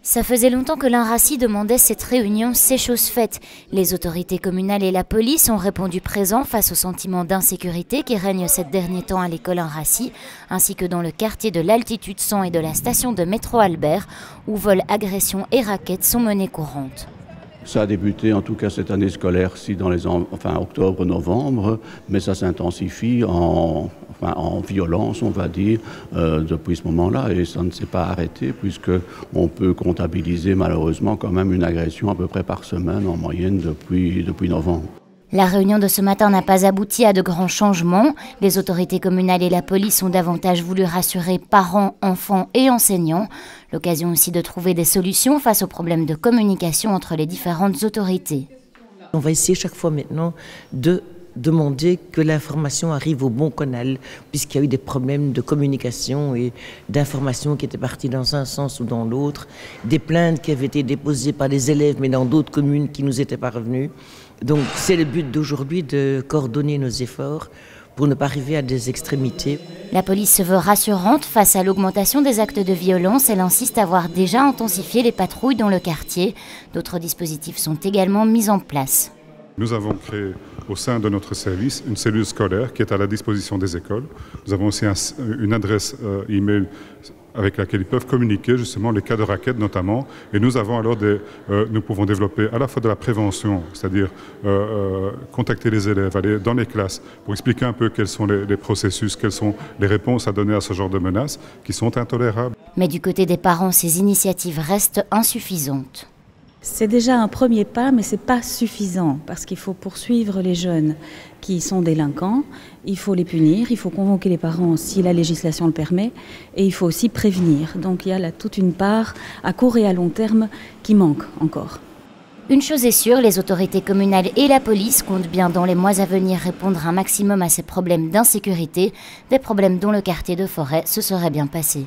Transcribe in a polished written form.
Ça faisait longtemps que l'Inraci demandait cette réunion, c'est chose faite. Les autorités communales et la police ont répondu présent face au sentiment d'insécurité qui règne ces derniers temps à l'école Inraci, ainsi que dans le quartier de l'Altitude 100 et de la station de métro Albert, où vols, agressions et raquettes sont menées courantes. Ça a débuté en tout cas cette année scolaire-ci dans octobre-novembre, mais ça s'intensifie en violence, on va dire, depuis ce moment-là, et ça ne s'est pas arrêté puisqu'on peut comptabiliser malheureusement quand même une agression à peu près par semaine en moyenne depuis novembre. La réunion de ce matin n'a pas abouti à de grands changements. Les autorités communales et la police ont davantage voulu rassurer parents, enfants et enseignants. L'occasion aussi de trouver des solutions face aux problèmes de communication entre les différentes autorités. On va essayer chaque fois maintenant de demander que l'information arrive au bon canal, puisqu'il y a eu des problèmes de communication et d'information qui étaient partis dans un sens ou dans l'autre, des plaintes qui avaient été déposées par des élèves mais dans d'autres communes qui nous étaient pas revenues. Donc c'est le but d'aujourd'hui de coordonner nos efforts pour ne pas arriver à des extrémités. La police se veut rassurante face à l'augmentation des actes de violence. Elle insiste à avoir déjà intensifié les patrouilles dans le quartier. D'autres dispositifs sont également mis en place. Nous avons créé au sein de notre service une cellule scolaire qui est à la disposition des écoles. Nous avons aussi une adresse e-mail avec laquelle ils peuvent communiquer justement les cas de raquettes notamment. Et nous avons alors nous pouvons développer à la fois de la prévention, c'est-à-dire contacter les élèves, aller dans les classes pour expliquer un peu quels sont les processus, quelles sont les réponses à donner à ce genre de menaces qui sont intolérables. Mais du côté des parents, ces initiatives restent insuffisantes. C'est déjà un premier pas, mais ce n'est pas suffisant parce qu'il faut poursuivre les jeunes qui sont délinquants, il faut les punir, il faut convoquer les parents si la législation le permet et il faut aussi prévenir. Donc il y a là toute une part à court et à long terme qui manque encore. Une chose est sûre, les autorités communales et la police comptent bien dans les mois à venir répondre un maximum à ces problèmes d'insécurité, des problèmes dont le quartier de Forêt se serait bien passé.